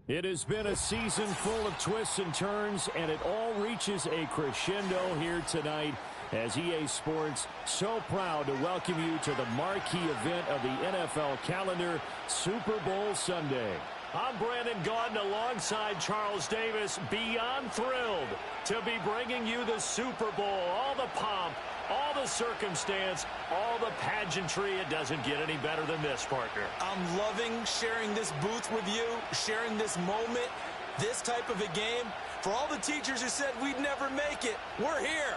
It has been a season full of twists and turns, and it all reaches a crescendo here tonight as EA Sports so proud to welcome you to the marquee event of the NFL calendar, Super Bowl Sunday. I'm Brandon Gaudin alongside Charles Davis, beyond thrilled to be bringing you the Super Bowl, all the pomp, all the circumstance, all the pageantry. It doesn't get any better than this, partner. I'm loving sharing this booth with you, sharing this moment, this type of a game. For all the teachers who said we'd never make it, we're here.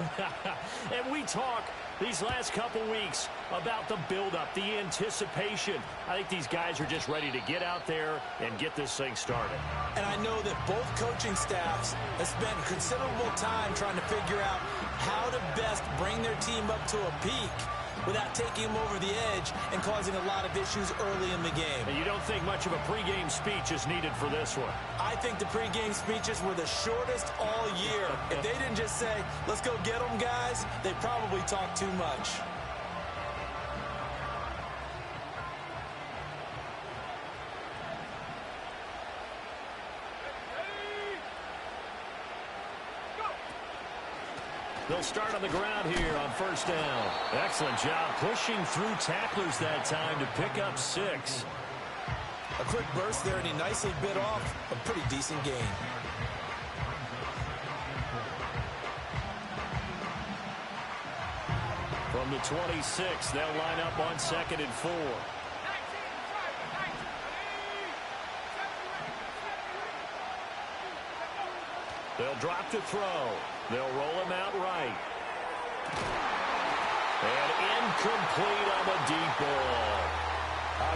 And we talk these last couple weeks about the buildup, the anticipation. I think these guys are just ready to get out there and get this thing started. And I know that both coaching staffs have spent considerable time trying to figure out how to best bring their team up to a peak without taking them over the edge and causing a lot of issues early in the game. And you don't think much of a pregame speech is needed for this one? I think the pregame speeches were the shortest all year. If they didn't just say, let's go get them, guys, they probably talked too much. They'll start on the ground here on first down. Excellent job pushing through tacklers that time to pick up 6. A quick burst there, and he nicely bit off a pretty decent gain. From the 26, they'll line up on 2nd and 4. They'll drop to throw. They'll roll him out right. And incomplete on the deep ball.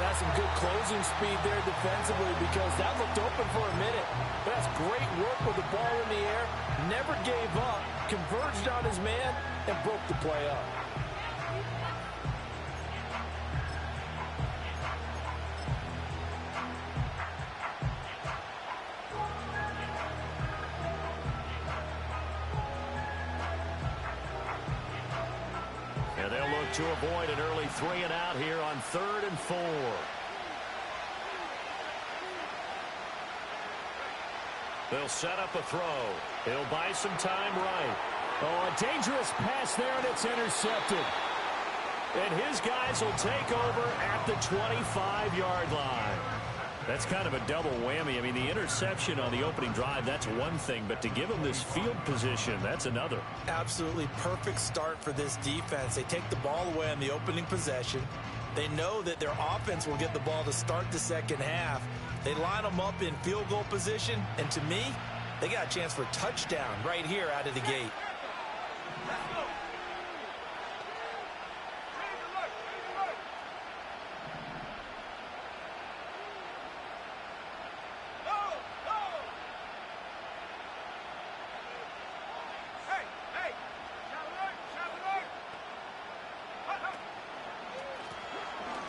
That's some good closing speed there defensively because that looked open for a minute. But that's great work with the ball in the air. Never gave up. Converged on his man and broke the play up. And they'll look to avoid an early 3 and out here on 3rd and 4. They'll set up a throw. He'll buy some time right. Oh, a dangerous pass there, and it's intercepted. And his guys will take over at the 25-yard line. That's kind of a double whammy. I mean, the interception on the opening drive, that's one thing, but to give him this field position, that's another. Absolutely perfect start for this defense. They take the ball away on the opening possession. They know that their offense will get the ball to start the second half. They line them up in field goal position, and to me, they got a chance for a touchdown right here out of the gate.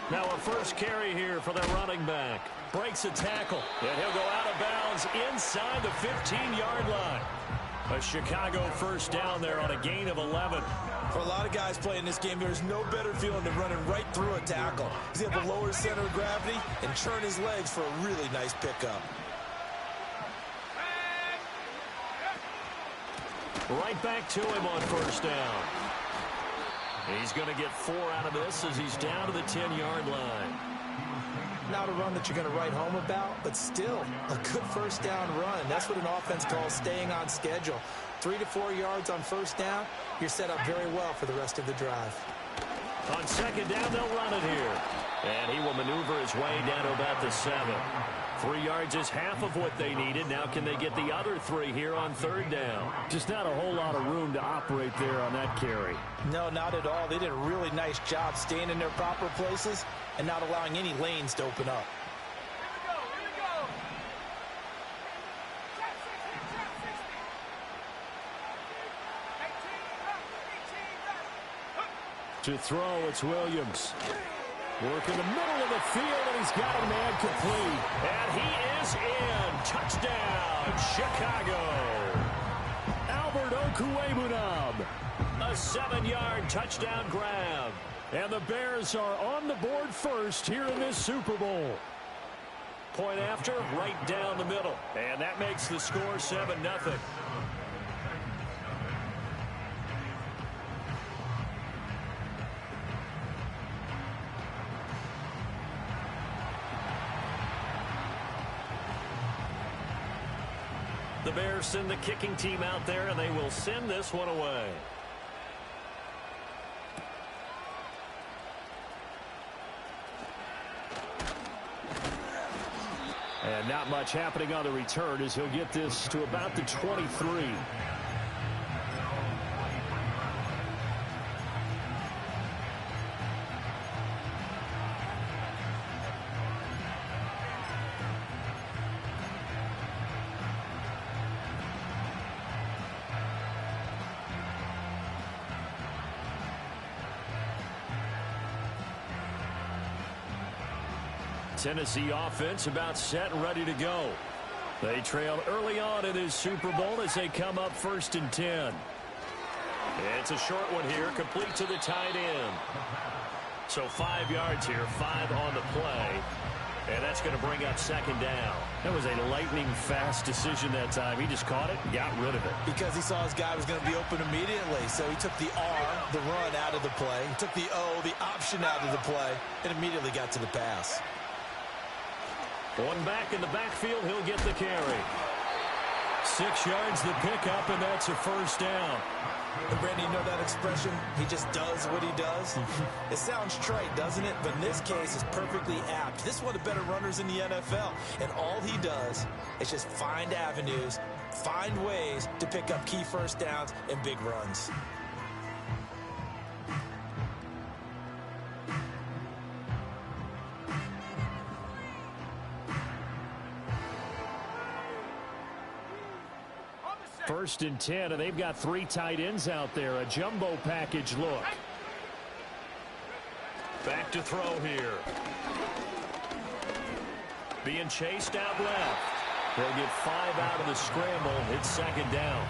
Now a first carry here for their running back. Breaks a tackle, and he'll go out of bounds inside the 15-yard line. A Chicago first down there on a gain of 11. For a lot of guys playing this game, there's no better feeling than running right through a tackle. He's able to lower his center of gravity and churn his legs for a really nice pickup. Right back to him on first down. He's going to get 4 out of this as he's down to the 10-yard line. Not a run that you're going to write home about, but still a good first down run. That's what an offense calls staying on schedule. 3 to 4 yards on first down, you're set up very well for the rest of the drive. On second down, they'll run it here. And he will maneuver his way down to about the 7. 3 yards is half of what they needed. Now can they get the other 3 here on third down? Just not a whole lot of room to operate there on that carry. No, not at all. They did a really nice job staying in their proper places and not allowing any lanes to open up. To throw, it's Williams. Work in the middle of the field, and he's got a man complete. And he is in. Touchdown, Chicago. Albert Okwuegbunam. A 7-yard touchdown grab. And the Bears are on the board first here in this Super Bowl. Point after, right down the middle. And that makes the score 7-0. The Bears send the kicking team out there, and they will send this one away. And not much happening on the return as he'll get this to about the 23. Tennessee offense about set and ready to go. They trail early on in this Super Bowl as they come up 1st and 10. It's a short one here, complete to the tight end. So 5 yards here, 5 on the play. And that's going to bring up 2nd down. That was a lightning-fast decision that time. He just caught it and got rid of it. Because he saw his guy was going to be open immediately. So he took the R, the run, out of the play. He took the O, the option, out of the play, and immediately got to the pass. One back in the backfield, he'll get the carry. 6 yards the pickup, and that's a 1st down. And Brandon, you know that expression? He just does what he does. It sounds trite, doesn't it? But in this case, it's perfectly apt. This is one of the better runners in the NFL. And all he does is just find avenues, find ways to pick up key 1st downs and big runs. First and 10, and they've got 3 tight ends out there. A jumbo package look. Back to throw here. Being chased out left. They'll get 5 out of the scramble. It's 2nd down.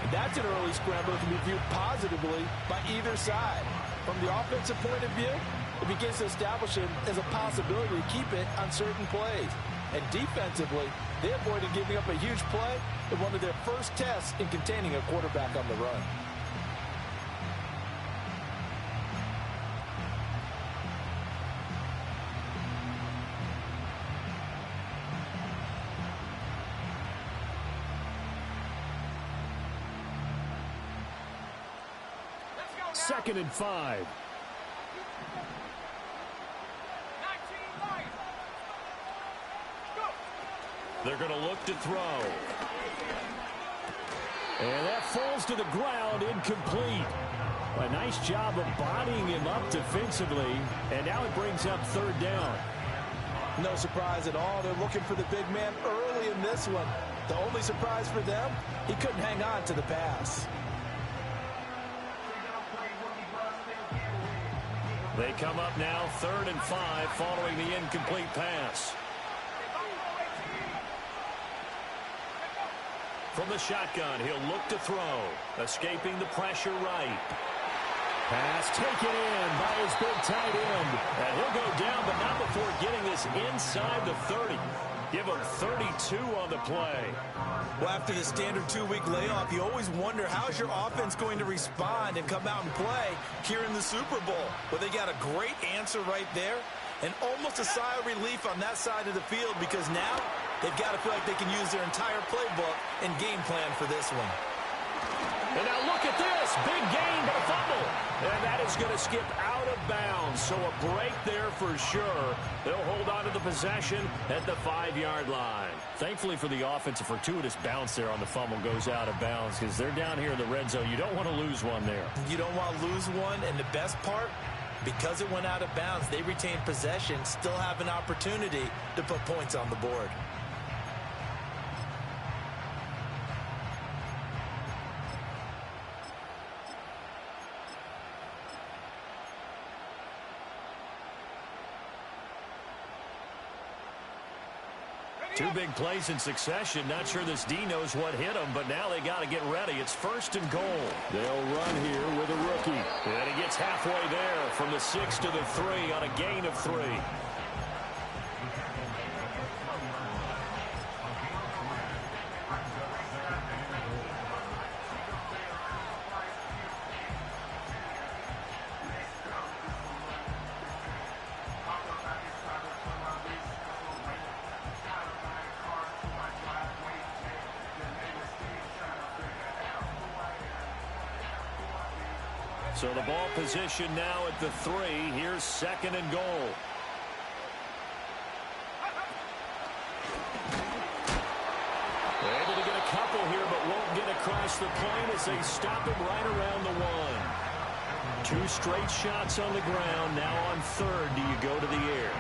And that's an early scramble that can be viewed positively by either side. From the offensive point of view, it begins to establish it as a possibility to keep it on certain plays. And defensively, they avoided giving up a huge play in one of their first tests in containing a quarterback on the run. Second and 5. They're going to look to throw. And that falls to the ground, incomplete. A nice job of bodying him up defensively. And now it brings up 3rd down. No surprise at all. They're looking for the big man early in this one. The only surprise for them, he couldn't hang on to the pass. They come up now 3rd and 5 following the incomplete pass. From the shotgun, he'll look to throw. Escaping the pressure right. Pass taken in by his big tight end. And he'll go down, but not before getting this inside the 30. Give him 32 on the play. Well, after the standard 2-week layoff, you always wonder how's your offense going to respond and come out and play here in the Super Bowl. Well, they got a great answer right there and almost a sigh of relief on that side of the field because now they've got to feel like they can use their entire playbook and game plan for this one. And now look at this. Big gain, but a fumble. And that is going to skip out of bounds. So a break there for sure. They'll hold on to the possession at the 5-yard line. Thankfully for the offense, a fortuitous bounce there on the fumble goes out of bounds because they're down here in the red zone. You don't want to lose one there. You don't want to lose one. And the best part, because it went out of bounds, they retain possession, still have an opportunity to put points on the board. Two big plays in succession. Not sure this D knows what hit him, but now they got to get ready. It's 1st and goal. They'll run here with a rookie. And he gets halfway there from the 6 to the 3 on a gain of 3. So the ball position now at the 3. Here's 2nd and goal. They're able to get a couple here, but won't get across the plane as they stop him right around the 1. 2 straight shots on the ground. Now on 3rd, do you go to the air?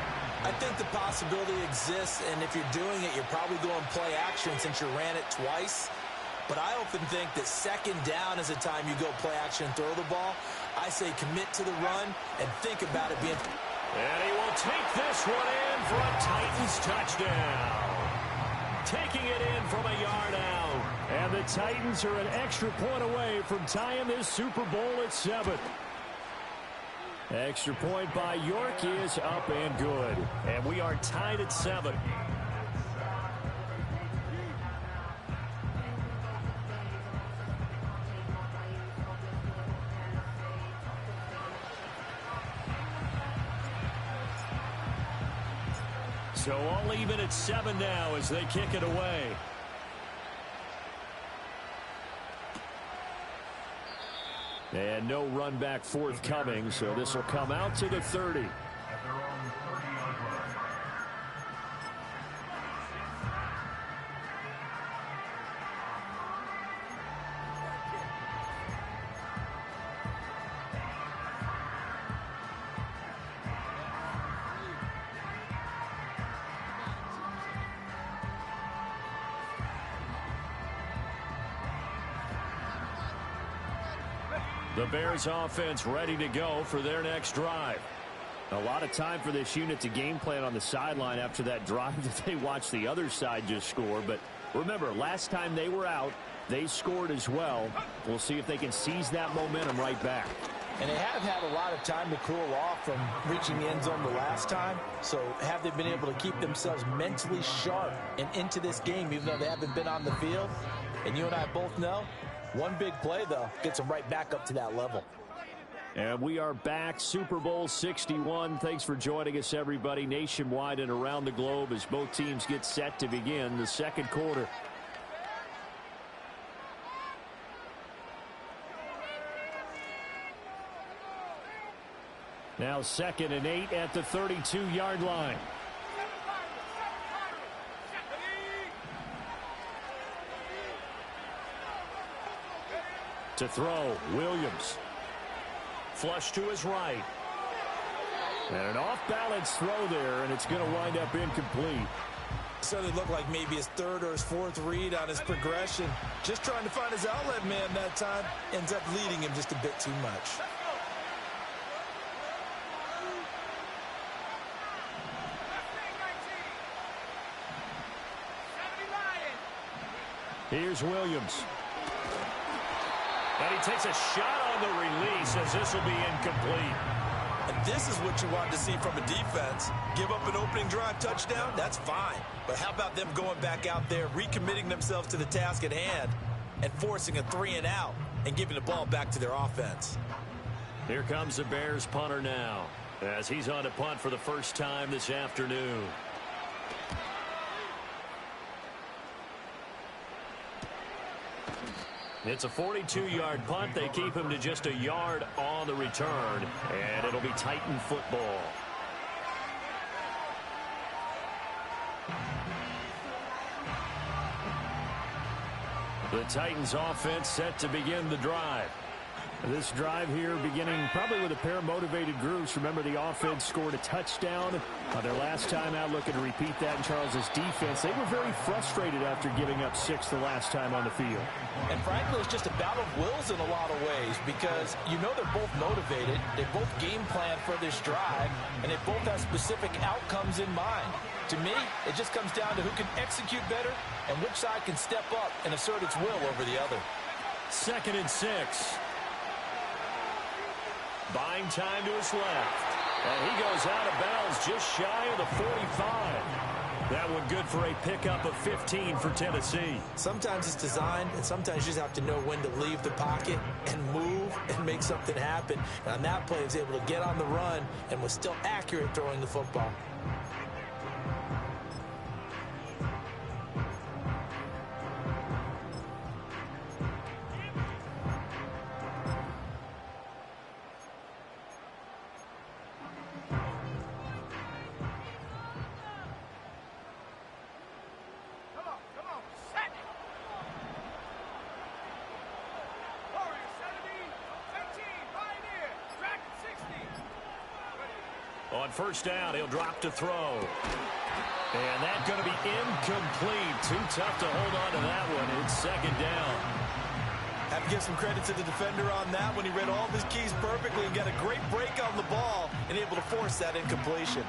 I think the possibility exists, and if you're doing it, you're probably going play action since you ran it twice. But I often think that 2nd down is the time you go play action and throw the ball. I say commit to the run and think about it being... And he will take this one in for a Titans touchdown. Taking it in from a yard out. And the Titans are an extra point away from tying this Super Bowl at 7. Extra point by York is up and good. And we are tied at 7. So all even at 7 now as they kick it away. And no run back forthcoming, so this will come out to the 30. The Bears offense ready to go for their next drive. A lot of time for this unit to game plan on the sideline after that drive that they watched the other side just score. But remember, last time they were out, they scored as well. We'll see if they can seize that momentum right back. And they have had a lot of time to cool off from reaching the end zone the last time. So have they been able to keep themselves mentally sharp and into this game even though they haven't been on the field? And you and I both know, one big play, though, gets them right back up to that level. And we are back, Super Bowl 61. Thanks for joining us, everybody, nationwide and around the globe as both teams get set to begin the second quarter. Now 2nd and 8 at the 32-yard line. To throw, Williams. Flush to his right. And an off-balance throw there, and it's going to wind up incomplete. So it looked like maybe his 3rd or his 4th read on his progression. Just trying to find his outlet man that time. Ends up leading him just a bit too much. Here's Williams. And he takes a shot on the release as this will be incomplete. And this is what you want to see from a defense. Give up an opening drive touchdown, that's fine. But how about them going back out there, recommitting themselves to the task at hand, and forcing a 3-and-out and giving the ball back to their offense. Here comes the Bears punter now as he's on to punt for the first time this afternoon. It's a 42-yard punt. They keep him to just a yard on the return, and it'll be Titan football. The Titans offense set to begin the drive. This drive here beginning probably with a pair of motivated groups. Remember, the offense scored a touchdown their last time out. Looking to repeat that in Charles's defense. They were very frustrated after giving up 6 the last time on the field. And frankly, it's just a battle of wills in a lot of ways because you know they're both motivated. They both game plan for this drive, and they both have specific outcomes in mind. To me, it just comes down to who can execute better and which side can step up and assert its will over the other. 2nd and 6. Buying time to his left. And he goes out of bounds just shy of the 45. That one good for a pickup of 15 for Tennessee. Sometimes it's designed, and sometimes you just have to know when to leave the pocket and move and make something happen. And on that play, he was able to get on the run and was still accurate throwing the football. first down. He'll drop to throw. And that's going to be incomplete. Too tough to hold on to that one. It's second down. Have to give some credit to the defender on that when he read all of his keys perfectly and got a great break on the ball and able to force that incompletion.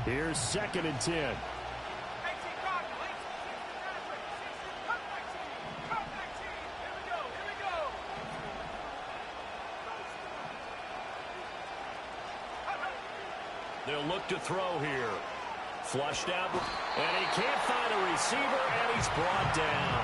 Here's 2nd and 10. They'll look to throw here. Flushed out, and he can't find a receiver, and he's brought down.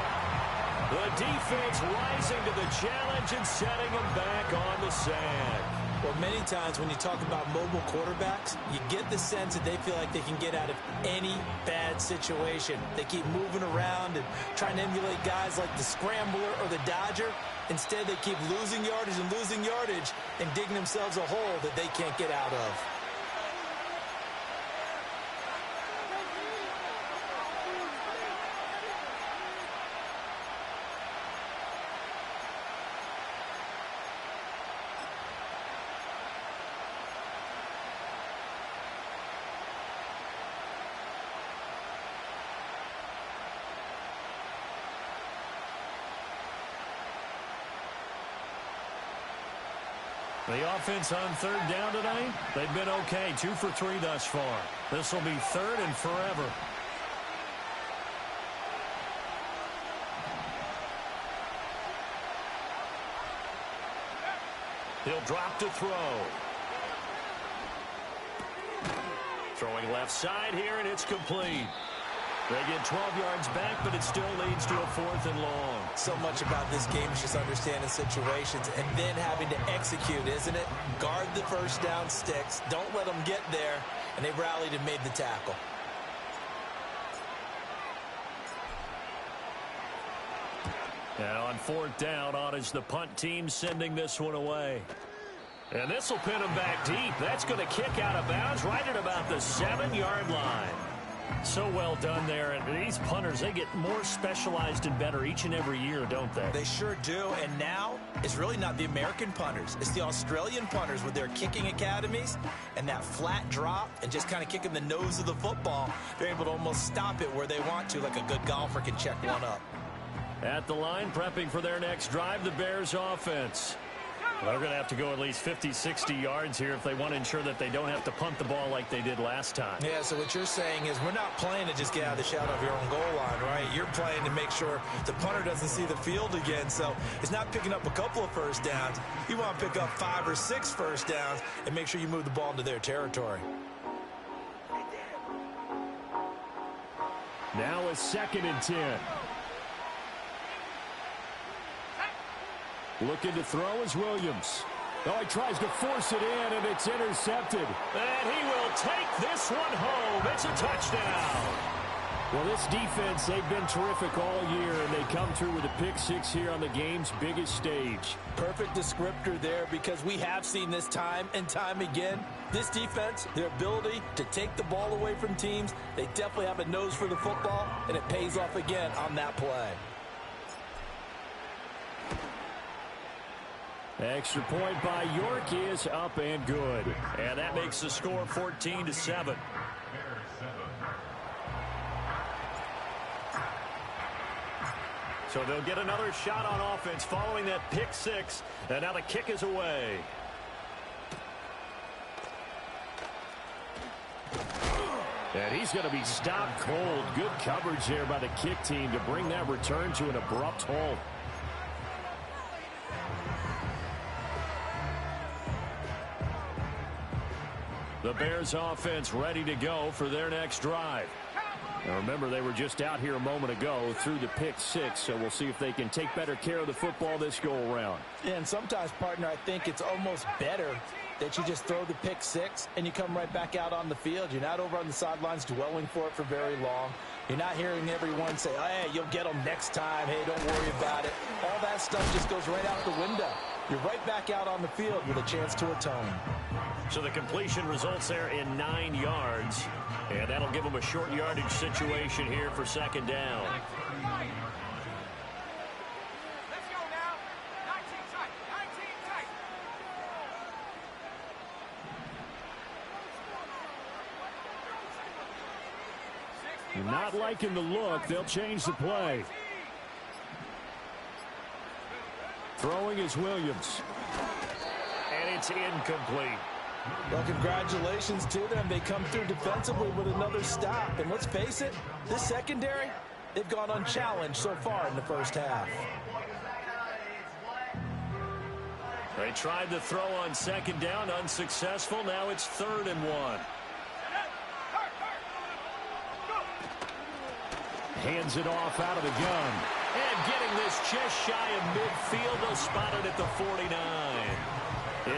The defense rising to the challenge and setting him back on the sand. Well, many times when you talk about mobile quarterbacks, you get the sense that they feel like they can get out of any bad situation. They keep moving around and trying to emulate guys like the Scrambler or the Dodger. Instead, they keep losing yardage and digging themselves a hole that they can't get out of. The offense on 3rd down tonight, they've been okay. 2 for 3 thus far. This will be 3rd and forever. He'll drop to throw. Throwing left side here, and it's complete. They get 12 yards back, but it still leads to a 4th and long. So much about this game is just understanding situations and then having to execute, isn't it? Guard the first down sticks. Don't let them get there. And they rallied and made the tackle. And on 4th down, on is the punt team sending this one away. And this will pin them back deep. That's going to kick out of bounds right at about the 7-yard line. So well done there. And these punters, they get more specialized and better each and every year, don't they? They sure do. And now it's really not the American punters. It's the Australian punters with their kicking academies and that flat drop and just kind of kicking the nose of the football. They're able to almost stop it where they want to, like a good golfer can check one up. At the line, prepping for their next drive, the Bears offense. They're going to have to go at least 50, 60 yards here if they want to ensure that they don't have to punt the ball like they did last time. Yeah, so what you're saying is we're not playing to just get out of the shadow of your own goal line, right? You're playing to make sure the punter doesn't see the field again. So it's not picking up a couple of first downs. You want to pick up 5 or 6 first downs and make sure you move the ball into their territory. Now a 2nd and 10. Looking to throw is Williams. Oh, he tries to force it in, and it's intercepted. And he will take this one home. It's a touchdown. Well, this defense, they've been terrific all year, and they come through with a pick 6 here on the game's biggest stage. Perfect descriptor there, because we have seen this time and time again. This defense, their ability to take the ball away from teams, they definitely have a nose for the football, and it pays off again on that play. Extra point by York is up and good. And that makes the score 14-7. So they'll get another shot on offense following that pick 6. And now the kick is away. And he's going to be stopped cold. Good coverage there by the kick team to bring that return to an abrupt halt. The Bears offense ready to go for their next drive. Now remember, they were just out here a moment ago through the pick 6, so we'll see if they can take better care of the football this go-around. And sometimes, partner, I think it's almost better that you just throw the pick 6 and you come right back out on the field. You're not over on the sidelines dwelling for it for very long. You're not hearing everyone say, hey, you'll get them next time. Hey, don't worry about it. All that stuff just goes right out the window. You're right back out on the field with a chance to atone. So the completion results there in 9 yards. And that'll give them a short yardage situation here for 2nd down. Not liking the look. They'll change the play. Throwing is Williams. And it's incomplete. Well, congratulations to them. They come through defensively with another stop. And let's face it, this secondary, they've gone unchallenged so far in the first half. They tried to throw on second down, unsuccessful. Now it's 3rd and 1. Hands it off out of the gun. And getting this just shy of midfield. They'll spot it at the 49.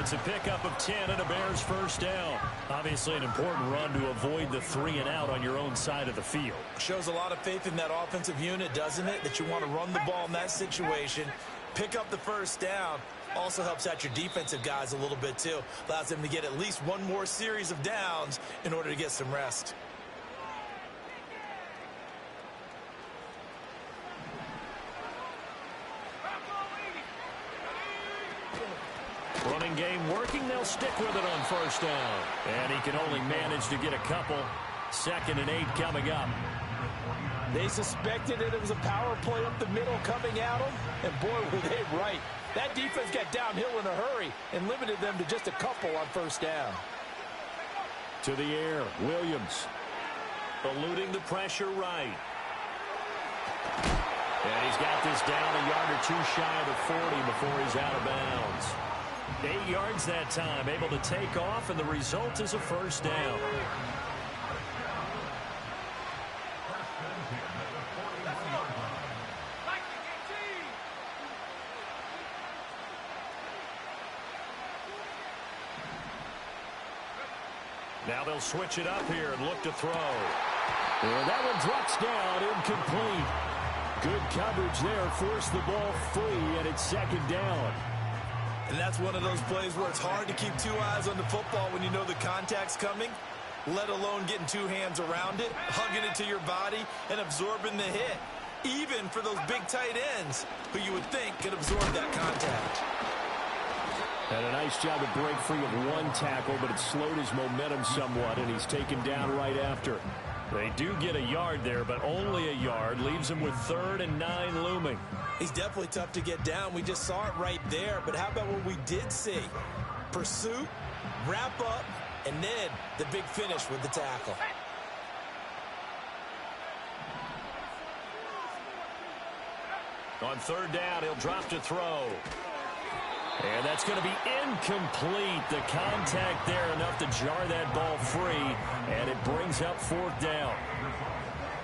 It's a pickup of 10 and a Bears first down. Obviously an important run to avoid the 3 and out on your own side of the field. Shows a lot of faith in that offensive unit, doesn't it? That you want to run the ball in that situation. Pick up the first down. Also helps out your defensive guys a little bit too. Allows them to get at least one more series of downs in order to get some rest. Running game working. They'll stick with it on first down. And he can only manage to get a couple. 2nd and 8 coming up. They suspected that it was a power play up the middle coming at them. And boy, were they right. That defense got downhill in a hurry and limited them to just a couple on first down. To the air, Williams. Eluding the pressure right. And he's got this down a yard or two shy of the 40 before he's out of bounds. 8 yards that time, able to take off, and the result is a first down. Now they'll switch it up here and look to throw. And that one drops down, incomplete. Good coverage there, forced the ball free, and it's 2nd down. And that's one of those plays where it's hard to keep 2 eyes on the football when you know the contact's coming, let alone getting 2 hands around it, hugging it to your body, and absorbing the hit. Even for those big tight ends who you would think could absorb that contact. And a nice job to break free of one tackle, but it slowed his momentum somewhat, and he's taken down right after. They do get a yard there, but only a yard. Leaves him with 3rd and 9 looming. He's definitely tough to get down. We just saw it right there. But how about what we did see? Pursuit, wrap up, and then the big finish with the tackle. On 3rd down, he'll drop to throw. And that's going to be incomplete. The contact there enough to jar that ball free, and it brings up 4th down.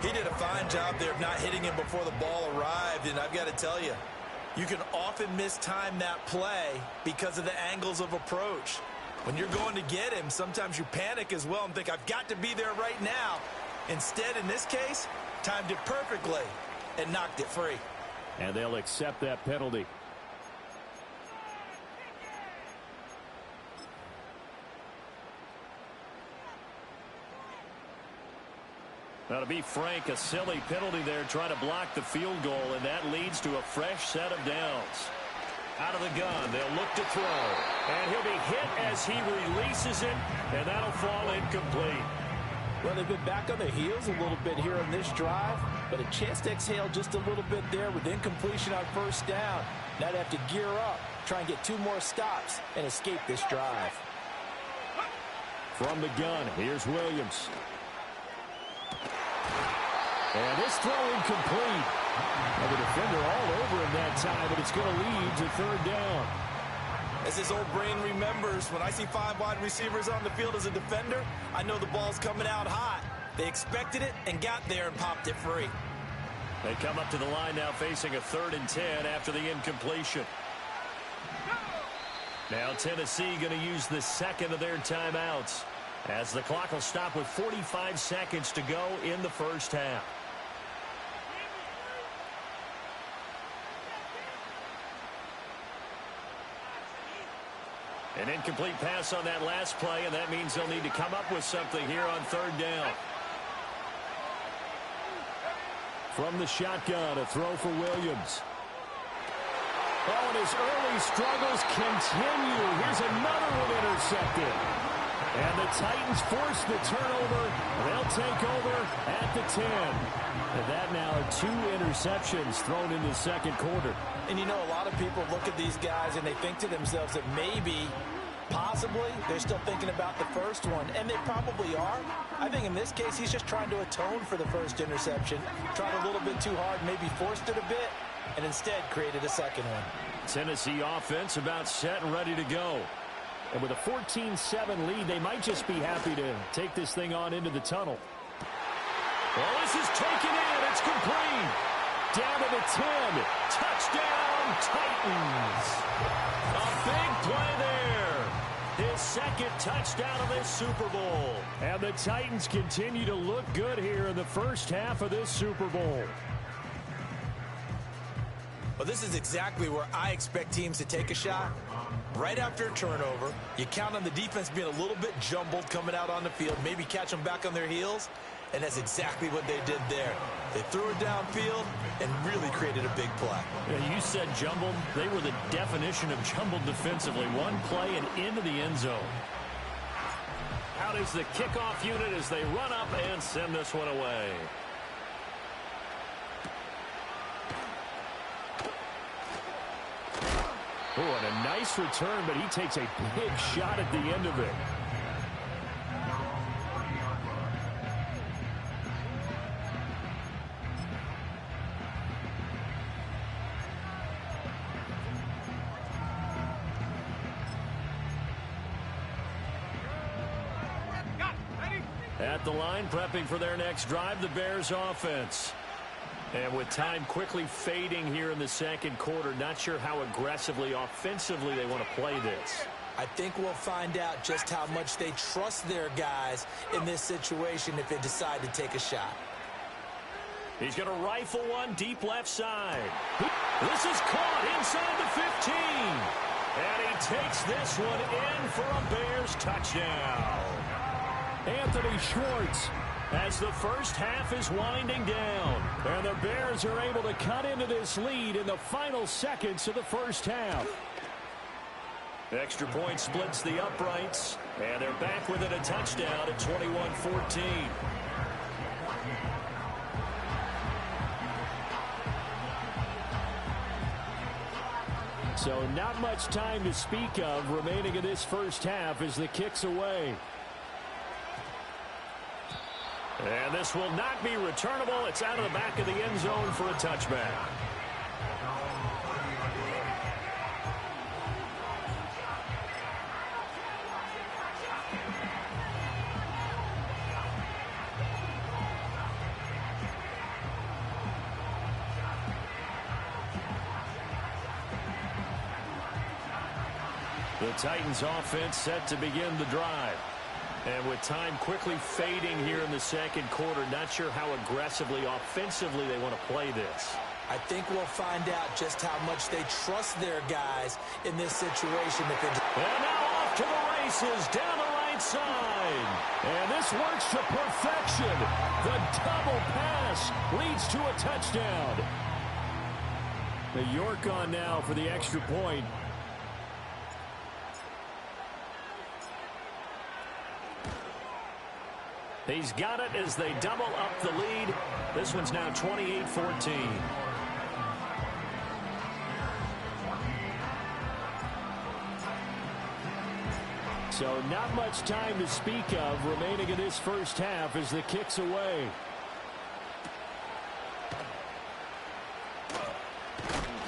He did a fine job there of not hitting him before the ball arrived, and I've got to tell you, you can often mistime that play because of the angles of approach. When you're going to get him, sometimes you panic as well and think, I've got to be there right now. Instead, in this case, timed it perfectly and knocked it free. And they'll accept that penalty. Now, to be frank, a silly penalty there trying to block the field goal, and that leads to a fresh set of downs. Out of the gun, they'll look to throw. And he'll be hit as he releases it, and that'll fall incomplete. Well, they've been back on their heels a little bit here on this drive, but a chance to exhale just a little bit there with incompletion on first down. Now they have to gear up, try and get 2 more stops, and escape this drive. From the gun, here's Williams. And this throw incomplete. And the defender all over him that time, but it's going to lead to 3rd down. As his old brain remembers, when I see 5 wide receivers on the field as a defender, I know the ball's coming out hot. They expected it and got there and popped it free. They come up to the line now facing a 3rd and 10 after the incompletion. Now Tennessee going to use the 2nd of their timeouts, as the clock will stop with 45 seconds to go in the first half. An incomplete pass on that last play, and that means they'll need to come up with something here on 3rd down. From the shotgun, a throw for Williams. Oh, and his early struggles continue. Here's another one intercepted. And the Titans force the turnover. They'll take over at the 10. And that now 2 interceptions thrown in the second quarter. And you know, a lot of people look at these guys and they think to themselves that maybe, possibly, they're still thinking about the first one. And they probably are. I think in this case, he's just trying to atone for the first interception. Tried a little bit too hard, maybe forced it a bit, and instead created a second one. Tennessee offense about set and ready to go. And with a 14-7 lead, they might just be happy to take this thing on into the tunnel. Well, this is taken in. It's complete. Down to the 10. Touchdown, Titans. A big play there. His second touchdown of this Super Bowl. And the Titans continue to look good here in the first half of this Super Bowl. Well, this is exactly where I expect teams to take a shot. Right after a turnover, you count on the defense being a little bit jumbled coming out on the field, maybe catch them back on their heels, and that's exactly what they did there. They threw it downfield and really created a big play. Yeah, you said jumbled. They were the definition of jumbled defensively. One play and into the end zone. Out is the kickoff unit as they run up and send this one away. Oh, and a nice return, but he takes a big shot at the end of it. At the line, prepping for their next drive, the Bears offense. And with time quickly fading here in the second quarter, not sure how aggressively, offensively they want to play this. I think we'll find out just how much they trust their guys in this situation if they decide to take a shot. He's going to rifle one deep left side. This is caught inside the 15. And he takes this one in for a Bears touchdown. Anthony Schwartz, as the first half is winding down. And the Bears are able to cut into this lead in the final seconds of the first half. Extra point splits the uprights. And they're back within a touchdown at 21-14. So not much time to speak of remaining in this first half as the kick's away. And this will not be returnable. It's out of the back of the end zone for a touchback. The Titans offense set to begin the drive. And with time quickly fading here in the second quarter, not sure how aggressively, offensively they want to play this. I think we'll find out just how much they trust their guys in this situation. And now off to the races, down the right side. And this works to perfection. The double pass leads to a touchdown. The York on now for the extra point. He's got it as they double up the lead. This one's now 28-14. So not much time to speak of remaining in this first half as the kick's away.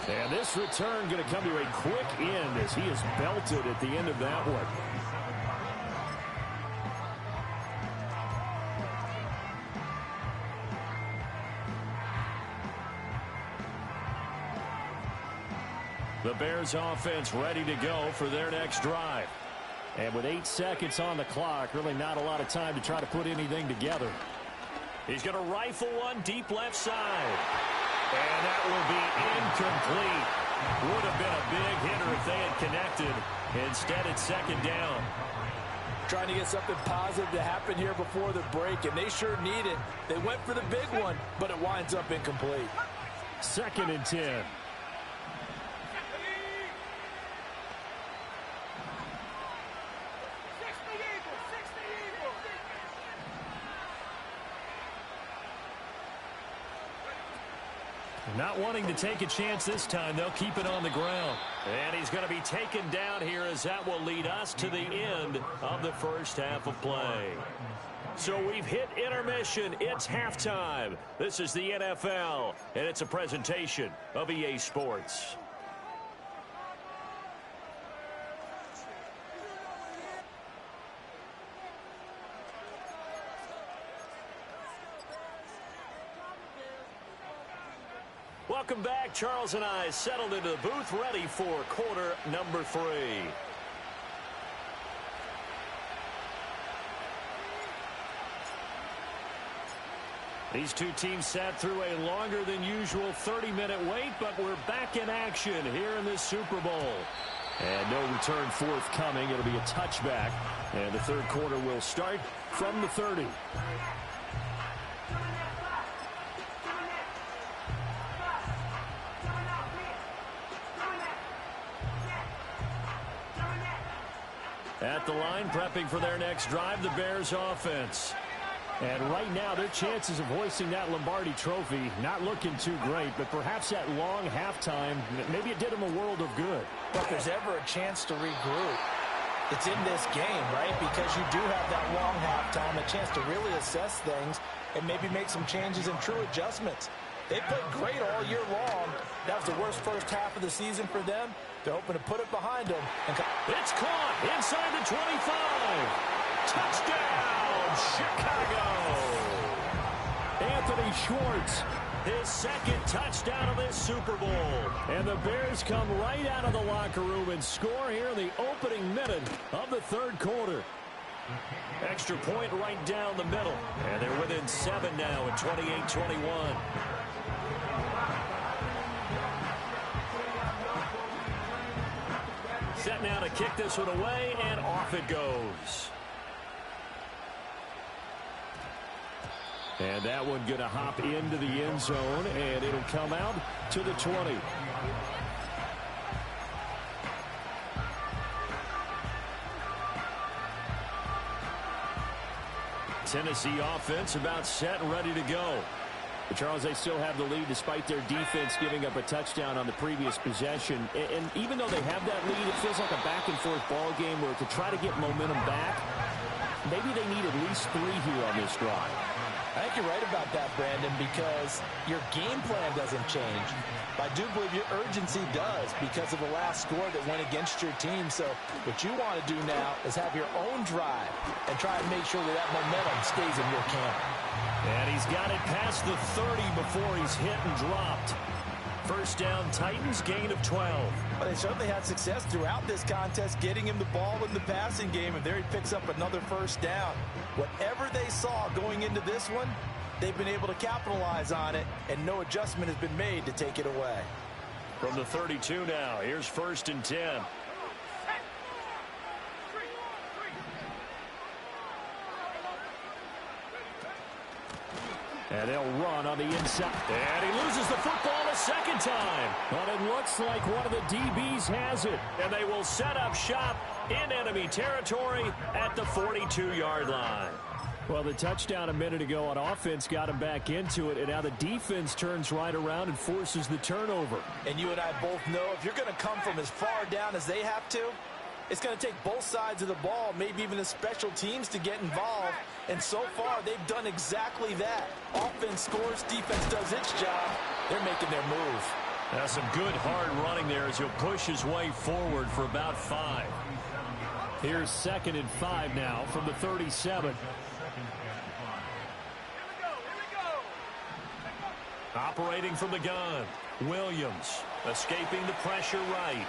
And this return going to come to a quick end as he is belted at the end of that one. The Bears offense ready to go for their next drive. And with 8 seconds on the clock, really not a lot of time to try to put anything together. He's going to rifle one deep left side. And that will be incomplete. Would have been a big hitter if they had connected. Instead, it's second down. Trying to get something positive to happen here before the break, and they sure need it. They went for the big one, but it winds up incomplete. 2nd and 10. Not wanting to take a chance this time. They'll keep it on the ground. And he's going to be taken down here as that will lead us to the end of the first half of play. So we've hit intermission. It's halftime. This is the NFL, and it's a presentation of EA Sports. Welcome back. Charles and I settled into the booth, ready for quarter number 3. These two teams sat through a longer than usual 30-minute wait, but we're back in action here in this Super Bowl. And no return forthcoming. It'll be a touchback. And the third quarter will start from the 30. At the line, prepping for their next drive, the Bears offense. And right now, their chances of hoisting that Lombardi trophy not looking too great, but perhaps that long halftime, maybe it did them a world of good. But if there's ever a chance to regroup, it's in this game, right? Because you do have that long halftime, a chance to really assess things and maybe make some changes and true adjustments. They played great all year long. That was the worst first half of the season for them. They're hoping to put it behind them. It's caught inside the 25. Touchdown, Chicago. Anthony Schwartz, his second touchdown of this Super Bowl. And the Bears come right out of the locker room and score here in the opening minute of the third quarter. Extra point right down the middle. And they're within 7 now at 28-21. Set now to kick this one away, and off it goes. And that one going to hop into the end zone, and it'll come out to the 20. Tennessee offense about set and ready to go. Charles, they still have the lead despite their defense giving up a touchdown on the previous possession. And even though they have that lead, it feels like a back-and-forth ball game where to try to get momentum back, maybe they need at least 3 here on this drive. I think you're right about that, Brandon, because your game plan doesn't change. I do believe your urgency does because of the last score that went against your team. So what you want to do now is have your own drive and try and make sure that that momentum stays in your camp. And he's got it past the 30 before he's hit and dropped. First down, Titans, gain of 12. But they certainly had success throughout this contest, getting him the ball in the passing game, and there he picks up another first down. Whatever they saw going into this one, they've been able to capitalize on it, and no adjustment has been made to take it away. From the 32 now, here's 1st and 10. And they'll run on the inside. And he loses the football a second time. But it looks like one of the DBs has it. And they will set up shop in enemy territory at the 42-yard line. Well, the touchdown a minute ago on offense got him back into it. And now the defense turns right around and forces the turnover. And you and I both know if you're going to come from as far down as they have to, it's going to take both sides of the ball, maybe even the special teams to get involved. And so far, they've done exactly that. Offense scores, defense does its job. They're making their move. That's some good hard running there as he'll push his way forward for about 5. Here's 2nd and 5 now from the 37. Operating from the gun, Williams escaping the pressure right.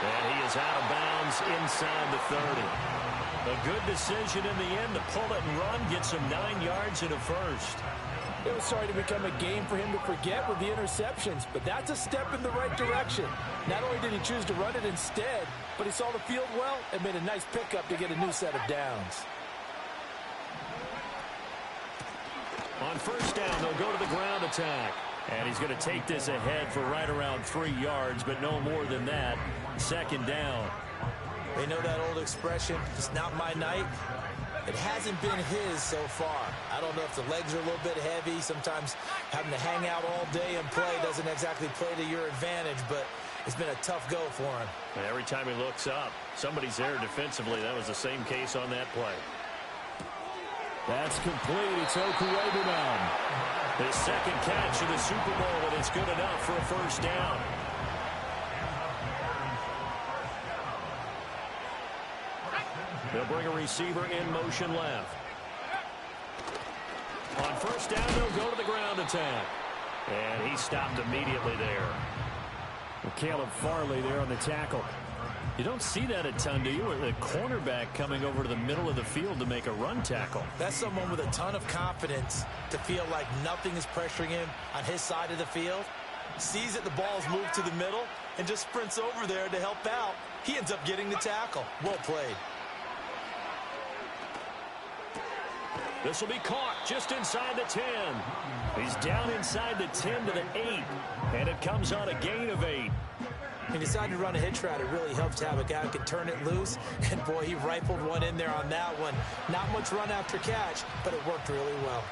And he is out of bounds inside the 30. A good decision in the end to pull it and run, get some 9 yards and a first. It was starting to become a game for him to forget with the interceptions, but that's a step in the right direction. Not only did he choose to run it instead, but he saw the field well and made a nice pickup to get a new set of downs. On first down, they'll go to the ground attack. And he's going to take this ahead for right around 3 yards, but no more than that. 2nd down. They know that old expression, it's not my night. It hasn't been his so far. I don't know if the legs are a little bit heavy. Sometimes having to hang out all day and play doesn't exactly play to your advantage, but it's been a tough go for him. And every time he looks up, somebody's there defensively. That was the same case on that play. That's complete. It's Okuebu now. His second catch in the Super Bowl, and it's good enough for a first down. They'll bring a receiver in motion left. On first down, they'll go to the ground attack. And he stopped immediately there. Caleb Farley there on the tackle. You don't see that a ton, do you? A cornerback coming over to the middle of the field to make a run tackle. That's someone with a ton of confidence to feel like nothing is pressuring him on his side of the field. Sees that the ball's moved to the middle and just sprints over there to help out. He ends up getting the tackle. Well played. This will be caught just inside the 10. He's down inside the 10 to the 8. And it comes on a gain of 8. He decided to run a hitch route. It really helps to have a guy who can turn it loose. And, boy, he rifled one in there on that one. Not much run after catch, but it worked really well.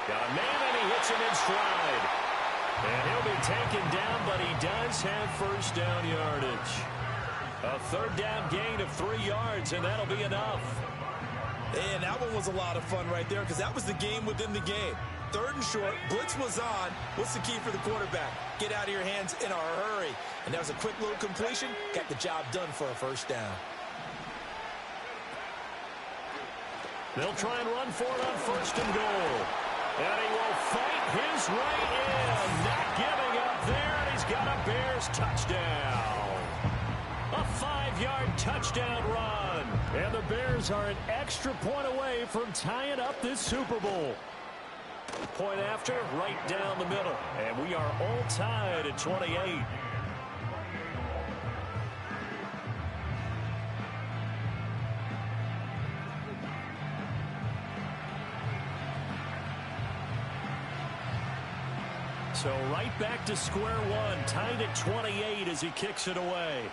Got a man, and he hits him in stride. And he'll be taken down, but he does have first down yardage. A third down gain of 3 yards, and that'll be enough. And that one was a lot of fun right there because that was the game within the game. Third and short, blitz was on. What's the key for the quarterback? Get out of your hands in a hurry. And that was a quick little completion. Got the job done for a first down. They'll try and run for it on first and goal. And he will fight his way in. Not giving up there, and he's got a Bears touchdown. A 5-yard touchdown run. And the Bears are an extra point away from tying up this Super Bowl. Point after, right down the middle. And we are all tied at 28. So right back to square one, tied at 28 as he kicks it away.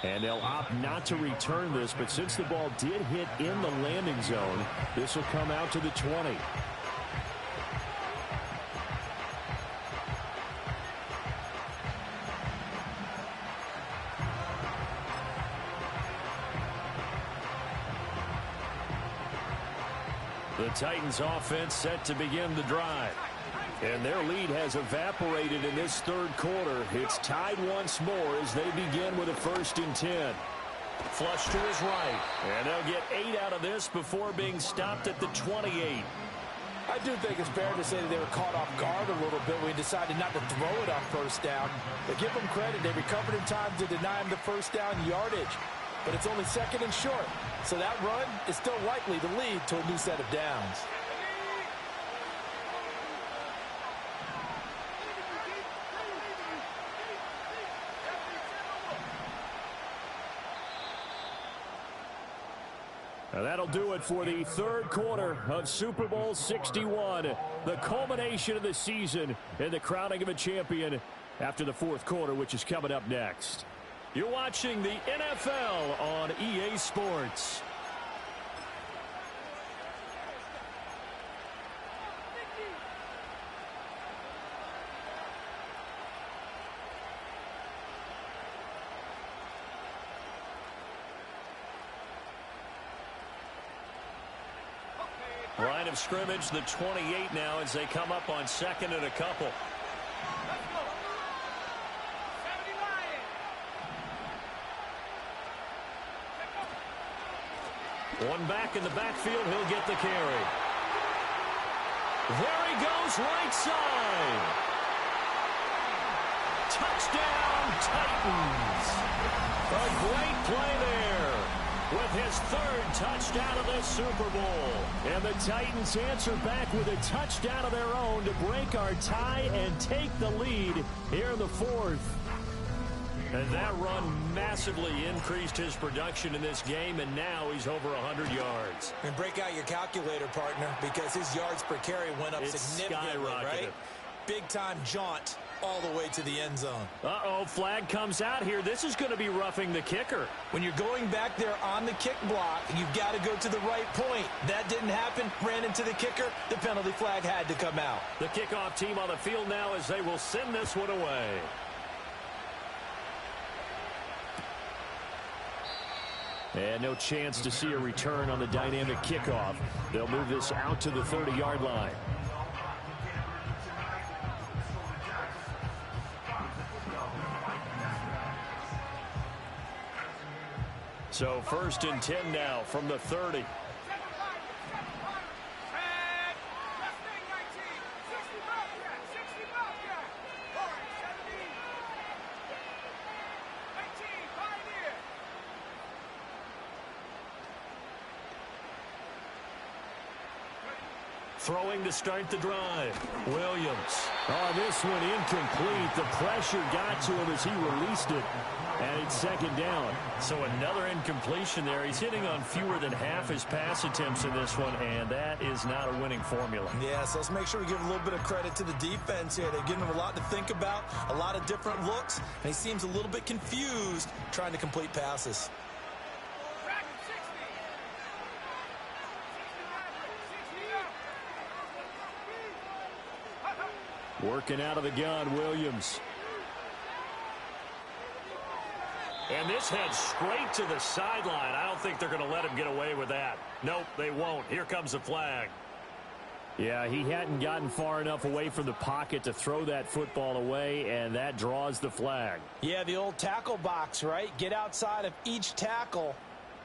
And they'll opt not to return this, but since the ball did hit in the landing zone, this will come out to the 20. The Titans offense set to begin the drive. And their lead has evaporated in this third quarter. It's tied once more as they begin with a 1st and 10. Flush to his right. And they'll get 8 out of this before being stopped at the 28. I do think it's fair to say that they were caught off guard a little bit when he decided not to throw it on first down. But give them credit. They recovered in time to deny him the first down yardage. But it's only 2nd and short. So that run is still likely to lead to a new set of downs. And that'll do it for the third quarter of Super Bowl 61. The culmination of the season and the crowning of a champion after the fourth quarter, which is coming up next. You're watching the NFL on EA Sports. Line of scrimmage, the 28 now as they come up on 2nd and a couple. One back in the backfield, he'll get the carry. There he goes, right side. Touchdown, Titans. A great play there with his 3rd touchdown of this Super Bowl. And the Titans answer back with a touchdown of their own to break our tie and take the lead here in the 4th. And that run massively increased his production in this game, and now he's over 100 yards. And break out your calculator, partner, because his yards per carry went up significantly, right? big-time jaunt all the way to the end zone. Uh-oh, flag comes out here. This is going to be roughing the kicker. When you're going back there on the kick block, you've got to go to the right point. That didn't happen. Ran into the kicker. The penalty flag had to come out. The kickoff team on the field now as they will send this one away. And no chance to see a return on the dynamic kickoff. They'll move this out to the 30-yard line. So 1st and 10 now from the 30. Throwing to start the drive. Williams. Oh, this one incomplete. The pressure got to him as he released it. And it's 2nd down. So another incompletion there. He's hitting on fewer than half his pass attempts in this one, and that is not a winning formula. Yes, let's make sure we give a little bit of credit to the defense here. They've given him a lot to think about, a lot of different looks, and he seems a little bit confused trying to complete passes. Working out of the gun, Williams. And this heads straight to the sideline. I don't think they're going to let him get away with that. Nope, they won't. Here comes the flag. Yeah, he hadn't gotten far enough away from the pocket to throw that football away, and that draws the flag. Yeah, the old tackle box, right? Get outside of each tackle,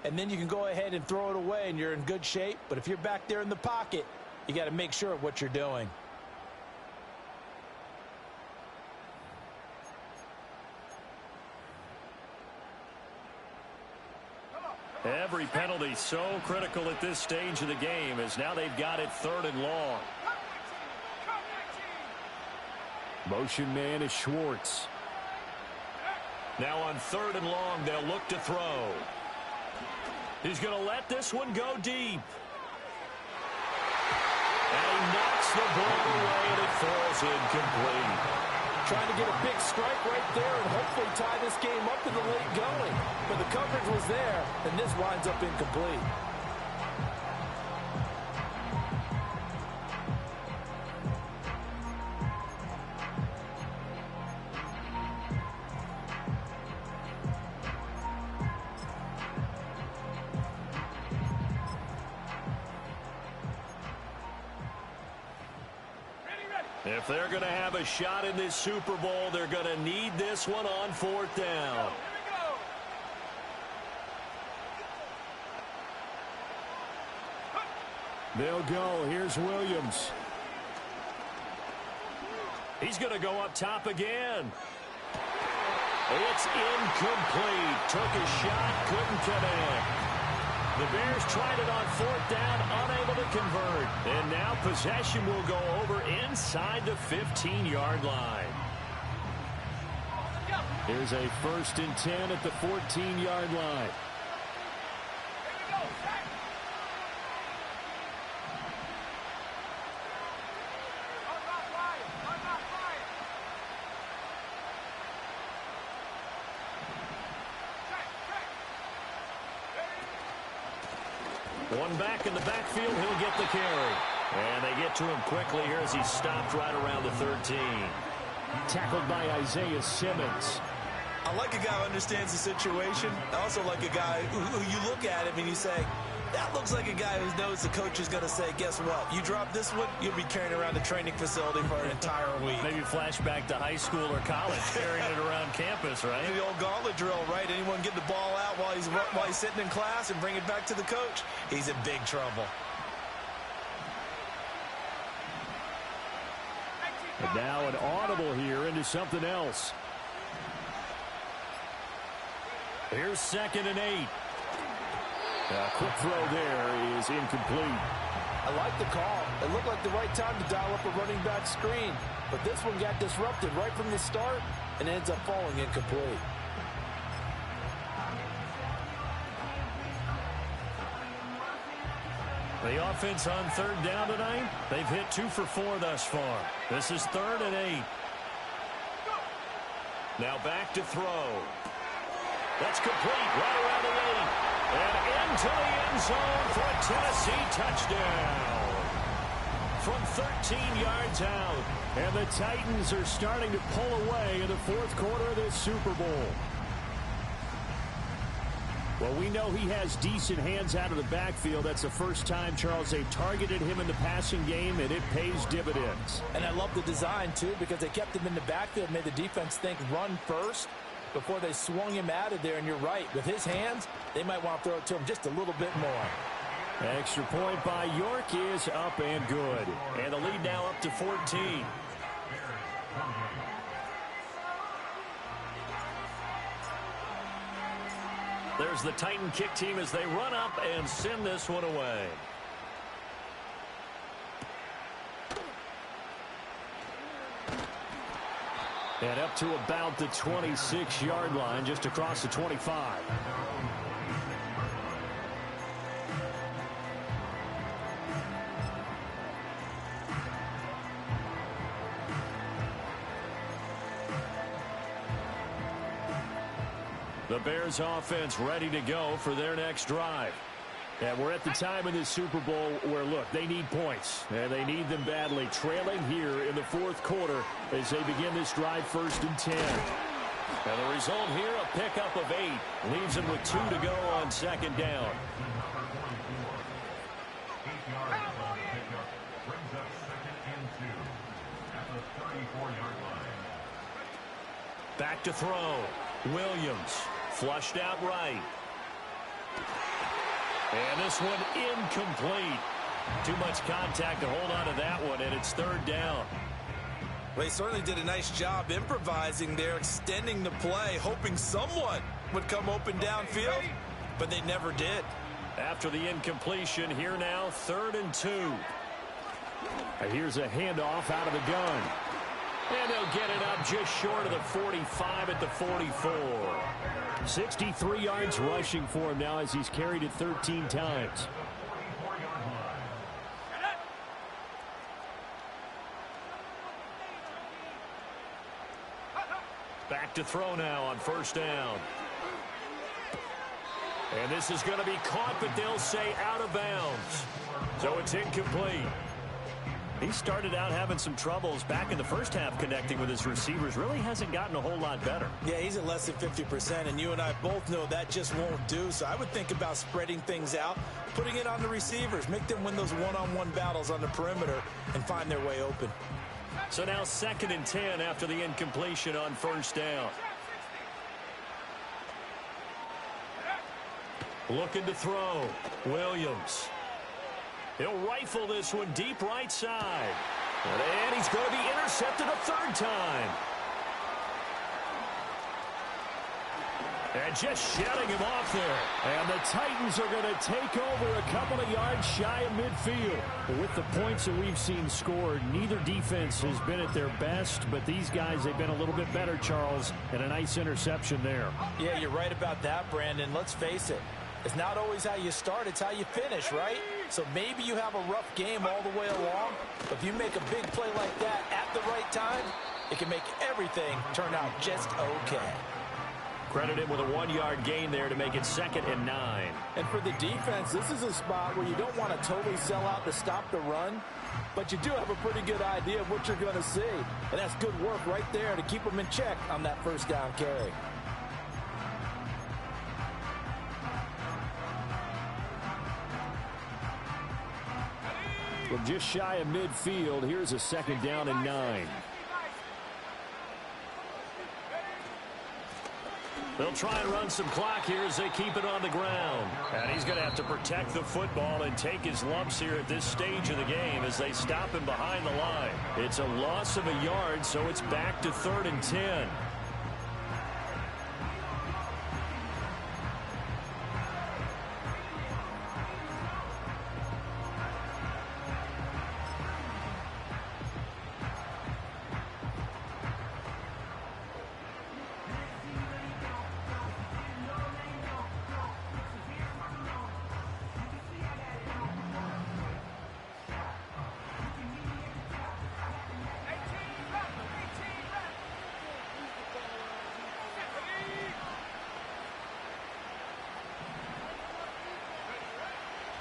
and then you can go ahead and throw it away, and you're in good shape. But if you're back there in the pocket, you got to make sure of what you're doing. Every penalty so critical at this stage of the game as now they've got it 3rd and long. Motion man is Schwartz. Now on 3rd and long, they'll look to throw. He's going to let this one go deep. And he knocks the ball away and it falls incomplete. Trying to get a big strike right there and hopefully tie this game up in the late going. But the coverage was there, and this winds up incomplete. If they're going to have a shot in this Super Bowl, they're going to need this one on 4th down. They'll go. Here's Williams. He's going to go up top again. It's incomplete. Took a shot, couldn't connect. The Bears tried it on 4th down, unable to convert. And now possession will go over inside the 15-yard line. Here's a 1st and 10 at the 14-yard line. One back in the backfield, he'll get the carry. And they get to him quickly here as he's stopped right around the 13. Tackled by Isaiah Simmons. I like a guy who understands the situation. I also like a guy who you look at him and you say, that looks like a guy who knows the coach is going to say, guess what? You drop this one, you'll be carrying around the training facility for an entire week. Maybe flashback to high school or college, carrying it around campus, right? The old gauntlet drill, right? Anyone get the ball out while he's sitting in class and bring it back to the coach? He's in big trouble. And now an audible here into something else. Here's 2nd and 8. A quick throw there is incomplete. I like the call. It looked like the right time to dial up a running back screen. But this one got disrupted right from the start and ends up falling incomplete. The offense on third down tonight, they've hit 2 for 4 thus far. This is 3rd and 8. Now back to throw. That's complete right around the 8. And into the end zone for a Tennessee touchdown. From 13 yards out. And the Titans are starting to pull away in the 4th quarter of this Super Bowl. Well, we know he has decent hands out of the backfield. That's the first time, Charles, they've targeted him in the passing game, and it pays dividends. And I love the design, too, because they kept him in the backfield, made the defense think run first before they swung him out of there. And you're right, with his hands, they might want to throw it to him just a little bit more. Extra point by York is up and good. And the lead now up to 14. There's the Titan kick team as they run up and send this one away. And up to about the 26-yard line, just across the 25. The Bears offense ready to go for their next drive. And we're at the time in this Super Bowl where, look, they need points. And they need them badly. Trailing here in the 4th quarter as they begin this drive 1st and 10. And the result here, a pickup of 8. Leaves them with 2 to go on 2nd down. Back to throw. Williams. Flushed out right. And this one incomplete. Too much contact to hold on to that one, and it's 3rd down. Well, they certainly did a nice job improvising there, extending the play, hoping someone would come open downfield, but they never did. After the incompletion, here now, 3rd and 2. And here's a handoff out of the gun. And they'll get it up just short of the 45 at the 44. 63 yards rushing for him now as he's carried it 13 times. Back to throw now on 1st down. And this is going to be caught, but they'll say out of bounds. So it's incomplete. He started out having some troubles back in the first half connecting with his receivers. Really hasn't gotten a whole lot better. Yeah, he's at less than 50%, and you and I both know that just won't do. So I would think about spreading things out, putting it on the receivers, make them win those one-on-one battles on the perimeter and find their way open. So now 2nd and 10 after the incompletion on 1st down. Looking to throw. Williams. He'll rifle this one deep right side. And he's going to be intercepted a 3rd time. And just shutting him off there. And the Titans are going to take over a couple of yards shy of midfield. But with the points that we've seen scored, neither defense has been at their best. But these guys, they've been a little bit better, Charles. And a nice interception there. Yeah, you're right about that, Brandon. Let's face it. It's not always how you start, it's how you finish, right? So maybe you have a rough game all the way along, but if you make a big play like that at the right time, it can make everything turn out just okay. Credit him with a 1-yard gain there to make it 2nd and 9. And for the defense, this is a spot where you don't want to totally sell out to stop the run, but you do have a pretty good idea of what you're going to see. And that's good work right there to keep them in check on that 1st down carry. From just shy of midfield, here's a 2nd down and 9. They'll try and run some clock here as they keep it on the ground. And he's going to have to protect the football and take his lumps here at this stage of the game as they stop him behind the line. It's a loss of a yard, so it's back to 3rd and 10.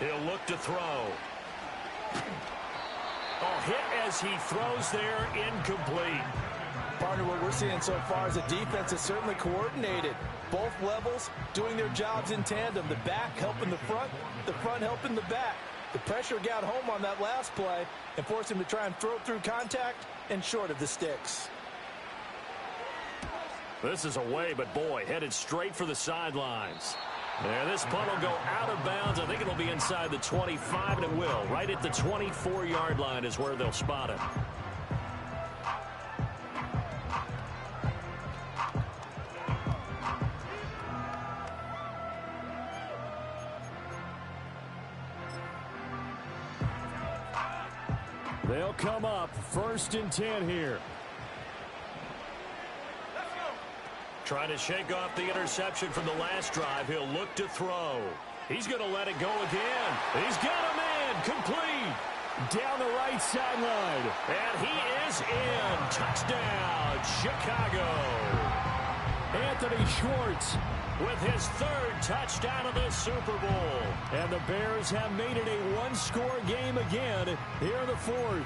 He'll look to throw. Oh, hit as he throws there, incomplete. Partner, what we're seeing so far is the defense is certainly coordinated. Both levels doing their jobs in tandem. The back helping the front helping the back. The pressure got home on that last play and forced him to try and throw through contact and short of the sticks. This is away, but boy, headed straight for the sidelines. And this punt will go out of bounds. I think it'll be inside the 25, and it will. Right at the 24-yard line is where they'll spot it. They'll come up 1st and 10 here. Trying to shake off the interception from the last drive. He'll look to throw. He's going to let it go again. He's got a man. Complete. Down the right sideline. And he is in. Touchdown, Chicago. Anthony Schwartz with his 3rd touchdown of the Super Bowl. And the Bears have made it a one-score game again here in the 4th.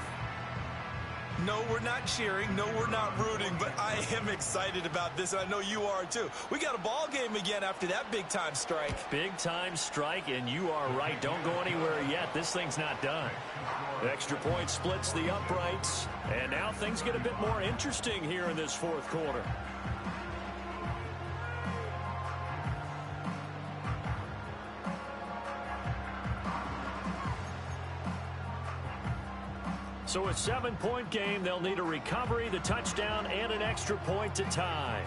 No, we're not cheering. No, we're not rooting, but I am excited about this, and I know you are too. We got a ball game again after that big-time strike. Big-time strike, and you are right. Don't go anywhere yet. This thing's not done. Extra point splits the uprights, and now things get a bit more interesting here in this 4th quarter. So a 7-point game. They'll need a recovery, the touchdown, and an extra point to tie.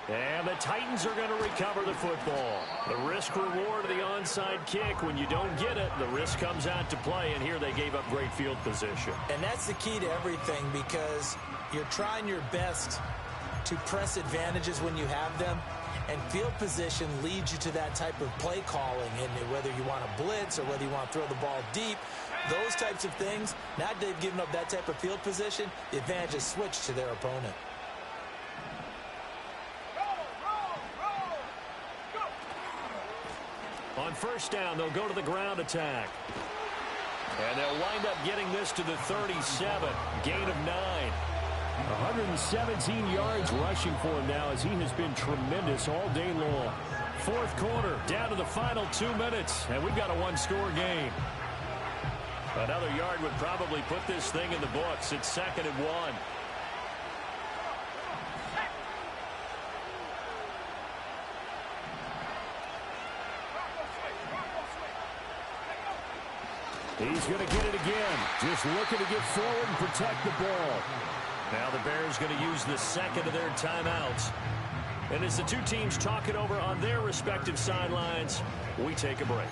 And the Titans are going to recover the football. The risk-reward of the onside kick. When you don't get it, the risk comes out to play, and here they gave up great field position. And that's the key to everything, because you're trying your best to press advantages when you have them. And field position leads you to that type of play calling, and whether you want to blitz or whether you want to throw the ball deep, those types of things. Now they've given up that type of field position, the advantage is switched to their opponent. On 1st down, they'll go to the ground attack. And they'll wind up getting this to the 37, gain of 9. 117 yards rushing for him now, as he has been tremendous all day long. 4th quarter, down to the final 2 minutes, and we've got a one-score game. Another yard would probably put this thing in the books. It's 2nd and 1. He's going to get it again. Just looking to get forward and protect the ball. Now the Bears going to use the 2nd of their timeouts. And as the two teams talk it over on their respective sidelines, we take a break.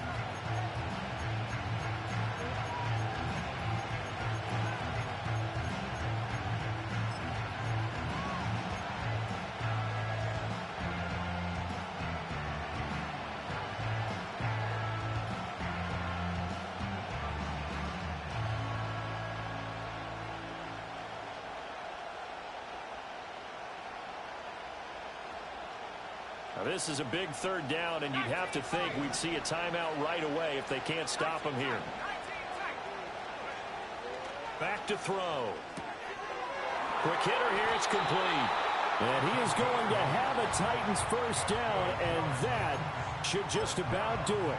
This is a big 3rd down, and you'd have to think we'd see a timeout right away if they can't stop him here. Back to throw. Quick hitter here, it's complete. And he is going to have a Titans 1st down, and that should just about do it.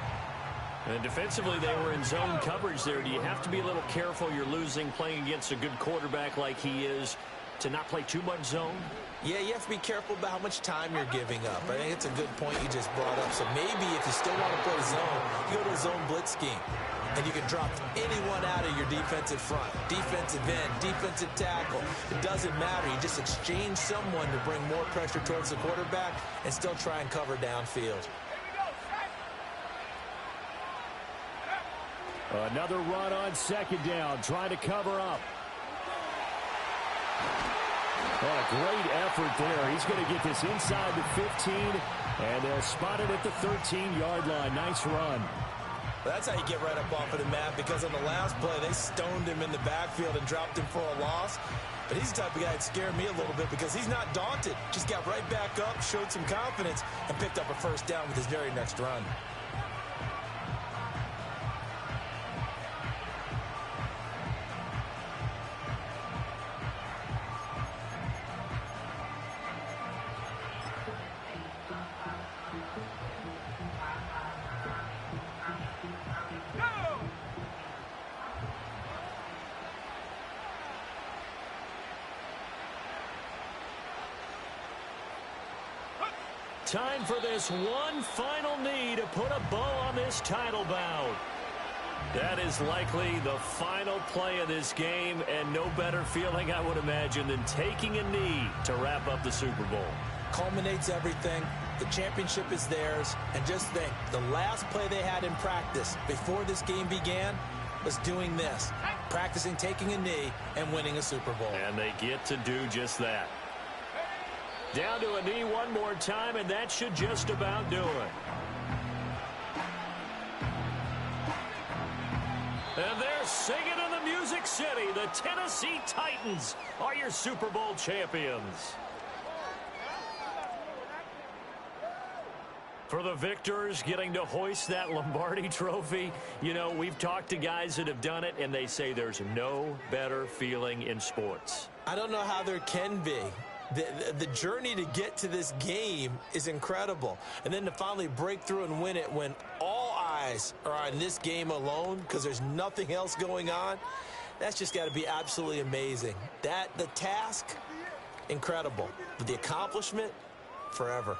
And defensively, they were in zone coverage there. Do you have to be a little careful? You're losing, playing against a good quarterback like he is, to not play too much zone? Yeah, you have to be careful about how much time you're giving up. I think it's a good point you just brought up. So maybe if you still want to play zone, you go to a zone blitz scheme. And you can drop anyone out of your defensive front. Defensive end, defensive tackle. It doesn't matter. You just exchange someone to bring more pressure towards the quarterback and still try and cover downfield. Another run on 2nd down, trying to cover up. Oh, a great effort there. He's going to get this inside the 15, and they'll spot it at the 13-yard line. Nice run. That's how you get right up off of the mat, because on the last play, they stoned him in the backfield and dropped him for a loss. But he's the type of guy that scared me a little bit because he's not daunted. Just got right back up, showed some confidence, and picked up a first down with his very next run. Time for this one final knee to put a bow on this title bout. That is likely the final play of this game, and no better feeling, I would imagine, than taking a knee to wrap up the Super Bowl. Culminates everything. The championship is theirs. And just think, the last play they had in practice before this game began was doing this, practicing taking a knee and winning a Super Bowl. And they get to do just that. Down to a knee one more time, and that should just about do it. And they're singing in the Music City. The Tennessee Titans are your Super Bowl champions. For the victors, getting to hoist that Lombardi trophy, you know, we've talked to guys that have done it, and they say there's no better feeling in sports. I don't know how there can be. The journey to get to this game is incredible. And then to finally break through and win it when all eyes are on this game alone because there's nothing else going on, that's just got to be absolutely amazing. The task, incredible. But the accomplishment, forever.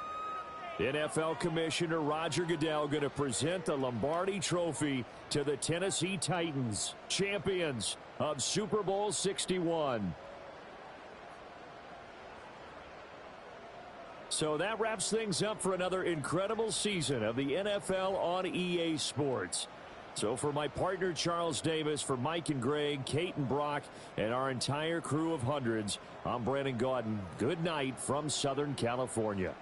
NFL Commissioner Roger Goodell going to present the Lombardi Trophy to the Tennessee Titans, champions of Super Bowl 61. So that wraps things up for another incredible season of the NFL on EA Sports. So for my partner Charles Davis, for Mike and Greg, Kate and Brock, and our entire crew of hundreds, I'm Brandon Gaudin. Good night from Southern California.